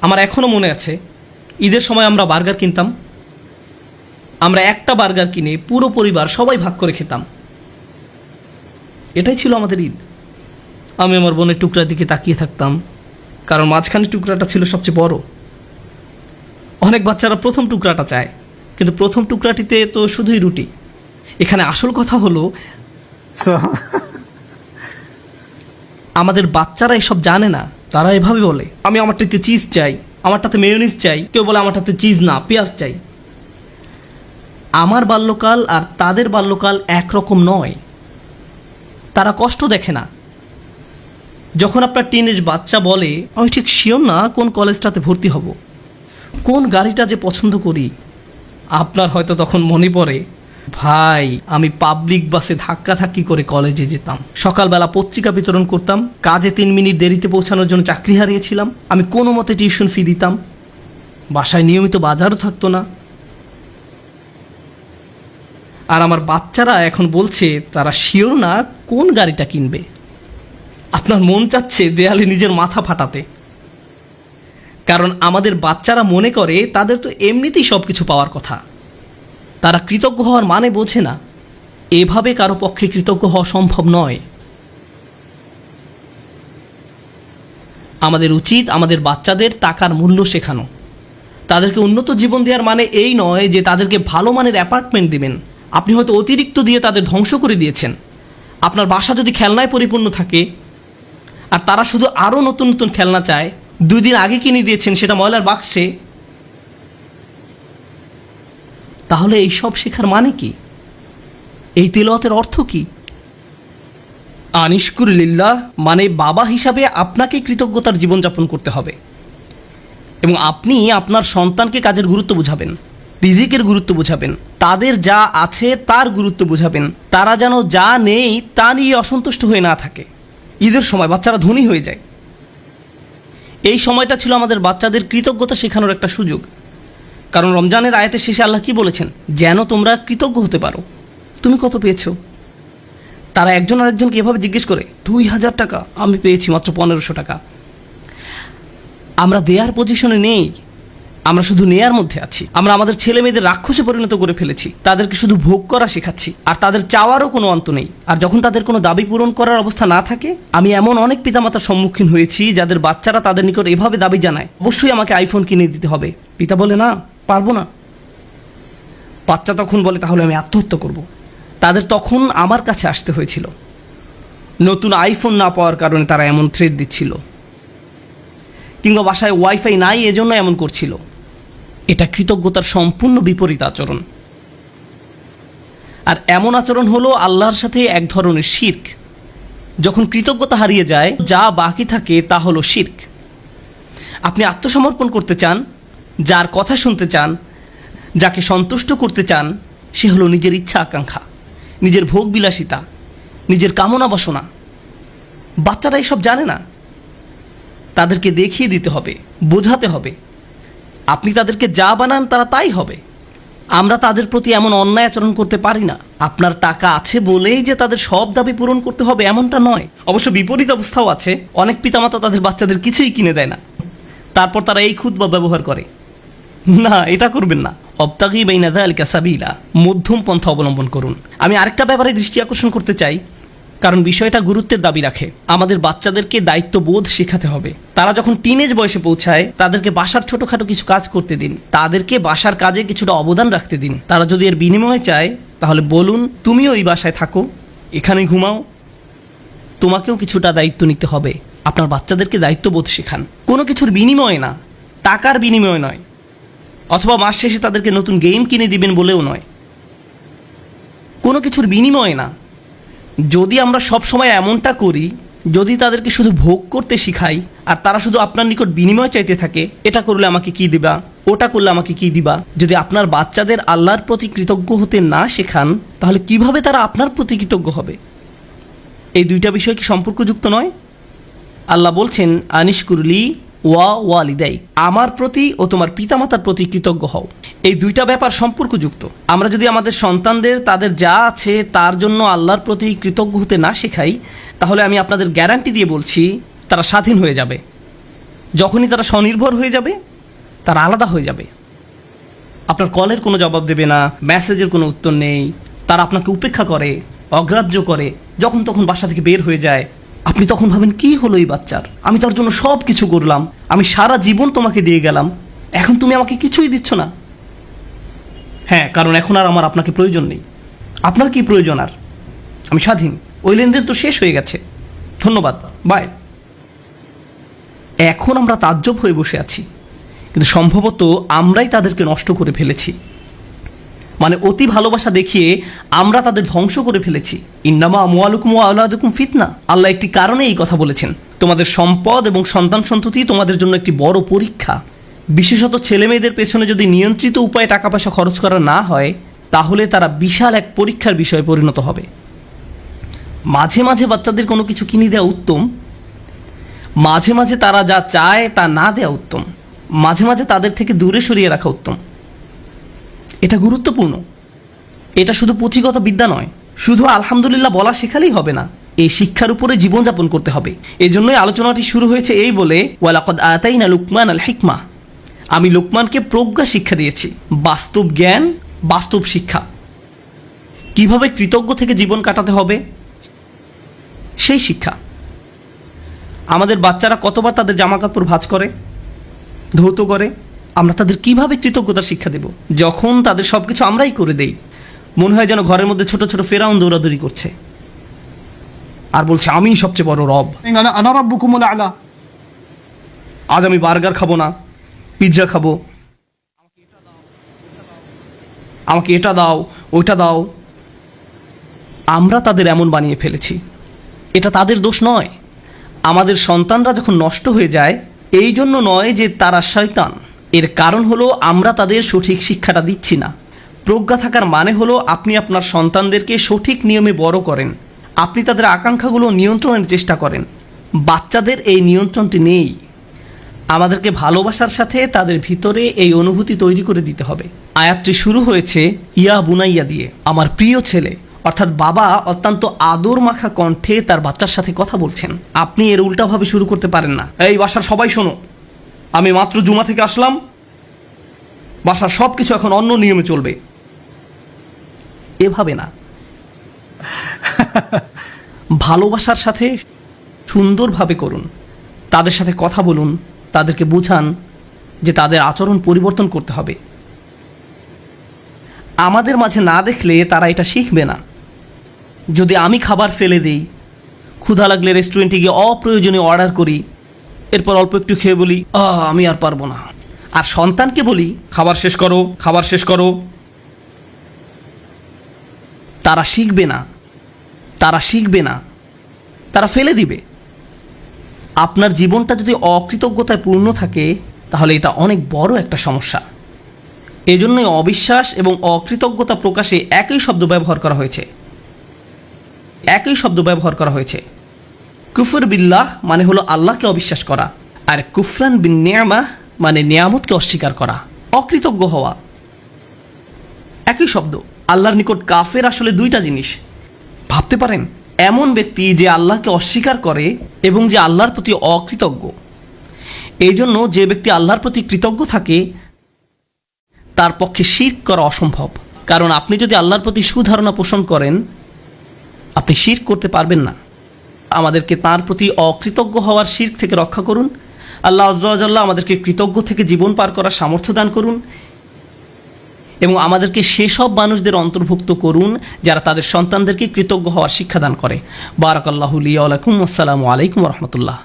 আমার এখনও মনে আছে, ঈদের সময় আমরা বার্গার কিনতাম। আমরা একটা বার্গার কিনে পুরো পরিবার সবাই ভাগ করে খেতাম। এটাই ছিল আমাদের ঈদ। আমি আমার বোনের টুকরার দিকে তাকিয়ে থাকতাম, কারণ মাঝখানে টুকরাটা ছিল সবচেয়ে বড়। অনেক বাচ্চারা প্রথম টুকরাটা চায়, কিন্তু প্রথম টুকরাটিতে তো শুধুই রুটি। এখানে আসল কথা হলো, আমাদের বাচ্চারা এসব জানে না। তারা এভাবে বলে, আমি আমারটাতে চিজ চাই, আমারটাতে মেয়োনিজ চাই। কেউ বলে আমারটাতে চিজ না, পেঁয়াজ চাই। আমার বাল্যকাল আর তাদের বাল্যকাল একরকম নয়। তারা কষ্ট দেখে না। যখন আপনার টিনেজ বাচ্চা বলে, আমি ঠিক শিওর না কোন কলেজটাতে ভর্তি হব, কোন গাড়িটা যে পছন্দ করি, আপনার হয়তো তখন মনে পড়ে, ভাই আমি পাবলিক বাসে ধাক্কাধাক্কি করে কলেজে যেতাম, সকালবেলা পত্রিকা বিতরণ করতাম, কাজে 3 মিনিট দেরিতে পৌঁছানোর জন্য চাকরি হারিয়েছিলাম, আমি কোনো মতে টিউশন ফি দিতাম, বাসায় নিয়মিত বাজারও থাকতো না। আর আমার বাচ্চারা এখন বলছে তারা শিওর না কোন গাড়িটা কিনবে। আপনার মন চাচ্ছে দেয়ালে নিজের মাথা ফাটাতে, কারণ আমাদের বাচ্চারা মনে করে তাদের তো এমনিতেই সব কিছু পাওয়ার কথা। তারা কৃতজ্ঞ হওয়ার মানে বোঝে না। এভাবে কারো পক্ষে কৃতজ্ঞ হওয়া সম্ভব নয়। আমাদের উচিত আমাদের বাচ্চাদের টাকার মূল্য শেখানো। তাদেরকে উন্নত জীবন দেওয়ার মানে এই নয় যে তাদেরকে ভালো মানের অ্যাপার্টমেন্ট দিবেন। আপনি হয়তো অতিরিক্ত দিয়ে তাদের ধ্বংস করে দিয়েছেন। আপনার বাসা যদি খেলনায় পরিপূর্ণ থাকে আর তারা শুধু আরও নতুন নতুন খেলনা চায়, 2 দিন আগে কিনে দিয়েছেন সেটা ময়লার বাক্সে, তাহলে এই সব শেখার মানে কি? এই তিলাওয়াতের অর্থ কি? আনিশকুরুলিল্লাহ মানে বাবা হিসাবে আপনাকে কৃতজ্ঞতার জীবনযাপন করতে হবে, এবং আপনি আপনার সন্তানকে কাজের গুরুত্ব বোঝাবেন, রিজিকের গুরুত্ব বোঝাবেন, তাদের যা আছে তার গুরুত্ব বোঝাবেন। তারা যেন যা নেই তা নিয়ে অসন্তুষ্ট হয়ে না থাকে। ঈদের সময় বাচ্চারা ধনী হয়ে যায়। এই সময়টা ছিল আমাদের বাচ্চাদের কৃতজ্ঞতা শেখানোর একটা সুযোগ। কারণ রমজানের আয়াতের শেষে আল্লাহ কি বলেছেন? যেন তোমরা কৃতজ্ঞ হতে পারো। তুমি কত পেয়েছো? তারা একজন আরেকজনকে এভাবে জিজ্ঞেস করে, 2000 টাকা, আমি পেয়েছি মাত্র 1500 টাকা। আমরা দেয়ার পজিশনে নেই, আমরা শুধু নেয়ার মধ্যে আছি। আমরা আমাদের ছেলে মেয়েদের রাক্ষসে পরিণত করে ফেলেছি। তাদেরকে শুধু ভোগ করা শেখাচ্ছি, আর তাদের চাওয়ারও কোনো অন্ত নেই। আর যখন তাদের কোনো দাবি পূরণ করার অবস্থা না থাকে, আমি এমন অনেক পিতামাতার সম্মুখীন হয়েছি যাদের বাচ্চারা তাদের নিকট এভাবে দাবি জানায়, অবশ্যই আমাকে আইফোন কিনে দিতে হবে। পিতা বলে, না, পারবো না। বাচ্চা তখন বলে, তাহলে আমি আত্মহত্যা করব। তাদের তখন আমার কাছে আসতে হয়েছিল। নতুন আইফোন না পাওয়ার কারণে তারা এমন থ্রেট দিচ্ছিল, কিংবা বাসায় ওয়াইফাই নাই এজন্য এমন করছিল। এটা কৃতজ্ঞতার সম্পূর্ণ বিপরীত আচরণ। আর এমন আচরণ হলো আল্লাহর সাথে এক ধরনের শিরক। যখন কৃতজ্ঞতা হারিয়ে যায়, যা বাকি থাকে তা হলো শিরক। আপনি আত্মসমর্পণ করতে চান, যার কথা শুনতে চান, যাকে সন্তুষ্ট করতে চান, সে হলো নিজের ইচ্ছা আকাঙ্ক্ষা, নিজের ভোগ বিলাসিতা, নিজের কামনা বাসনা। বাচ্চারা এসব জানে না। তাদেরকে দেখিয়ে দিতে হবে, বোঝাতে হবে। আপনি তাদেরকে যা বানান তারা তাই হবে। আমরা তাদের প্রতি এমন অন্যায় আচরণ করতে পারি না। আপনার টাকা আছে বলেই যে তাদের সব দাবি পূরণ করতে হবে এমনটা নয়। অবশ্য বিপরীত অবস্থাও আছে। অনেক পিতামাতা তাদের বাচ্চাদের কিছুই কিনে দেয় না, তারপর তারা এই খুতবা ব্যবহার করে। না, এটা করবেন না। অবতাগি বাইনা যালিকা সাবিলা, মধ্যম পন্থা অবলম্বন করুন। আমি আরেকটা ব্যাপারে দৃষ্টি আকর্ষণ করতে চাই, কারণ বিষয়টা গুরুত্বের দাবি রাখে। আমাদের বাচ্চাদেরকে দায়িত্ববোধ শেখাতে হবে। তারা যখন টিনেজ বয়সে পৌঁছায়, তাদেরকে বাসার ছোটোখাটো কিছু কাজ করতে দিন, তাদেরকে বাসার কাজে কিছুটা অবদান রাখতে দিন। তারা যদি এর বিনিময়ে চায়, তাহলে বলুন, তুমিও এই বাসায় থাকো, এখানে ঘুমাও, তোমাকেও কিছুটা দায়িত্ব নিতে হবে। আপনার বাচ্চাদেরকে দায়িত্ববোধ শেখান, কোনো কিছুর বিনিময়ে না, টাকার বিনিময়ে নয়, অথবা মাস শেষে তাদেরকে নতুন গেম কিনে দিবেন বলেও নয়, কোনো কিছুর বিনিময়ে না। যদি আমরা সব সময় এমনটা করি, যদি তাদেরকে শুধু ভোগ করতে শিখাই আর তারা শুধু আপনার নিকট বিনিময় চাইতে থাকে, এটা করলে আমাকে কি দিবা, ওটা করলে আমাকে কি দিবা, যদি আপনার বাচ্চাদের আল্লাহর প্রতি কৃতজ্ঞ হতে না শেখান, তাহলে কিভাবে তারা আপনার প্রতি কৃতজ্ঞ হবে? এই দুইটা বিষয় কি সম্পর্কযুক্ত নয়? আল্লাহ বলছেন, আনিশকুরলি ওয়ালিদাই, আমার প্রতি ও তোমার পিতামাতার প্রতি কৃতজ্ঞ হও। এই দুইটা ব্যাপার সম্পর্কযুক্ত। আমরা যদি আমাদের সন্তানদের তাদের যা আছে তার জন্য আল্লাহর প্রতি কৃতজ্ঞ হতে না শেখাই, তাহলে আমি আপনাদের গ্যারান্টি দিয়ে বলছি, তারা স্বাধীন হয়ে যাবে। যখনই তারা স্বনির্ভর হয়ে যাবে, তারা আলাদা হয়ে যাবে। আপনার কলের কোনো জবাব দেবে না, মেসেজের কোনো উত্তর নেই, তারা আপনাকে উপেক্ষা করে, অগ্রাহ্য করে, যখন তখন বাসা থেকে বের হয়ে যায়। আপনি তখন ভাবেন, কি হলো এই বাচ্চার? আমি তার জন্য সব কিছু করলাম, আমি সারা জীবন তোমাকে দিয়ে গেলাম, এখন তুমি আমাকে কিছুই দিচ্ছ না। হ্যাঁ, কারণ এখন আর আমার আপনাকে প্রয়োজন নেই। আপনার কি প্রয়োজন? আর আমি স্বাধীন, ওই লেনদেন তো শেষ হয়ে গেছে, ধন্যবাদ, বাই। এখন আমরা তাজ্জব হয়ে বসে আছি, কিন্তু সম্ভবত আমরাই তাদেরকে নষ্ট করে ফেলেছি। মানে অতি ভালোবাসা দেখিয়ে আমরা তাদের ধ্বংস করে ফেলেছি। ইন্নামা আমওয়ালুকুম ওয়া আওলাদুকুম ফিতনা, আল্লাহ একটি কারণে এই কথা বলেছেন। তোমাদের সম্পদ এবং সন্তান সন্ততি তোমাদের জন্য একটি বড় পরীক্ষা। বিশেষত ছেলে মেয়েদের পেছনে যদি নিয়ন্ত্রিত উপায়ে টাকা পয়সা খরচ করা না হয়, তাহলে তারা বিশাল এক পরীক্ষার বিষয়ে পরিণত হবে। মাঝে মাঝে বাচ্চাদের কোনো কিছু কিনে দেওয়া উত্তম, মাঝে মাঝে তারা যা চায় তা না দেওয়া উত্তম, মাঝে মাঝে তাদের থেকে দূরে সরিয়ে রাখা উত্তম। এটা গুরুত্বপূর্ণ। এটা শুধু পুঁথিগত বিদ্যা নয়, শুধু আলহামদুলিল্লাহ বলা শেখালেই হবে না, এই শিক্ষার উপরে জীবনযাপন করতে হবে। এজন্যই আলোচনাটি শুরু হয়েছে এই বলে, ওয়ালাকাদ আতাইনা লুকমান আল হিকমা, আমি লোকমানকে প্রজ্ঞা শিক্ষা দিয়েছি, বাস্তব জ্ঞান, বাস্তব শিক্ষা। কিভাবে কৃতজ্ঞ থেকে জীবন কাটাতে হবে সেই শিক্ষা। আমাদের বাচ্চারা কতবার তাদের জামা কাপড় ভাঁজ করে, ধৌত করে, আমরা তাদের কিভাবে কৃতজ্ঞতার শিক্ষা দেব? যখন তাদের সব কিছু আমরাই করে দেই, মনে হয় যেন ঘরের মধ্যে ছোট ছোট ফেরাউন দৌড়াদৌড়ি করছে আর বলছে, আমি সবচেয়ে বড় রব, আনা রাব্বুকুমুল আ'লা। আজ আমি বার্গার খাবো না, পিৎজা খাবো, আমাকে এটা দাও, ওইটা দাও। আমরা তাদের এমন বানিয়ে ফেলেছি। এটা তাদের দোষ নয়। আমাদের সন্তানরা যখন নষ্ট হয়ে যায়, এই জন্য নয় যে তারা শয়তান, এর কারণ হলো আমরা তাদের সঠিক শিক্ষাটা দিচ্ছি না। প্রজ্ঞা থাকার মানে হলো আপনি আপনার সন্তানদেরকে সঠিক নিয়মে বড় করেন, আপনি তাদের আকাঙ্ক্ষাগুলো নিয়ন্ত্রণের চেষ্টা করেন। বাচ্চাদের এই নিয়ন্ত্রণটি নেই। আমাদেরকে ভালোবাসার সাথে তাদের ভিতরে এই অনুভূতি তৈরি করে দিতে হবে। আয়াতটি শুরু হয়েছে ইয়া বুনাইয়া দিয়ে, আমার প্রিয় ছেলে, অর্থাৎ বাবা অত্যন্ত আদর মাখা কণ্ঠে তার বাচ্চার সাথে কথা বলছেন। আপনি এর উল্টাভাবে শুরু করতে পারেন না, এই বাসার সবাই শোনো, আমি মাত্র জুমা থেকে আসলাম, বাসার সব কিছু এখন অন্য নিয়মে চলবে। এভাবে না। ভালোবাসার সাথে সুন্দরভাবে করুন, তাদের সাথে কথা বলুন, তাদেরকে বুঝান যে তাদের আচরণ পরিবর্তন করতে হবে। আমাদের মাঝে না দেখলে তারা এটা শিখবে না। যদি আমি খাবার ফেলে দিই, ক্ষুধা লাগলে রেস্টুরেন্টে গিয়ে অপ্রয়োজনীয় অর্ডার করি, এরপর অল্প একটু খেয়ে বলি আমি আর পারবো না, আর সন্তানকে বলি খাবার শেষ করো, খাবার শেষ করো, তারা শিখবে না, তারা শিখবে না, তারা ফেলে দিবে। আপনার জীবনটা যদি অকৃতজ্ঞতায় পূর্ণ থাকে, তাহলে এটা অনেক বড় একটা সমস্যা। এজন্যই অবিশ্বাস এবং অকৃতজ্ঞতা প্রকাশে একই শব্দ ব্যবহার করা হয়েছে, একই শব্দ ব্যবহার করা হয়েছে। কুফর বিল্লাহ মানে হলো আল্লাহকে অবিশ্বাস করা, আর কুফরান বিন নিয়ামাহ মানে নিয়ামতকে অস্বীকার করা, অকৃতজ্ঞ হওয়া। একই শব্দ। আল্লাহর নিকট কাফের আসলে দুইটা জিনিস। ভাবতে পারেন, এমন ব্যক্তি যে আল্লাহকে অস্বীকার করে এবং যে আল্লাহর প্রতি অকৃতজ্ঞ। এই জন্য যে ব্যক্তি আল্লাহর প্রতি কৃতজ্ঞ থাকে, তার পক্ষে শিরক করা অসম্ভব। কারণ আপনি যদি আল্লাহর প্রতি সুধারণা পোষণ করেন, আপনি শিরক করতে পারবেন না। আমাদেরকে তার প্রতি অকৃতজ্ঞ হওয়ার শিরক থেকে রক্ষা করুন। আল্লাহ আযজা ওয়া জাল্লা আমাদেরকে কৃতজ্ঞ থেকে জীবন পার করার সামর্থ্য দান করুন এবং আমাদেরকে সেসব মানুষদের অন্তর্ভুক্ত করুন যারা তাদের সন্তানদেরকে কৃতজ্ঞ হওয়ার শিক্ষা দান করে। বারাকাল্লাহু লি ওয়া লাকুম। আসসালামু আলাইকুম ওয়া রাহমাতুল্লাহ।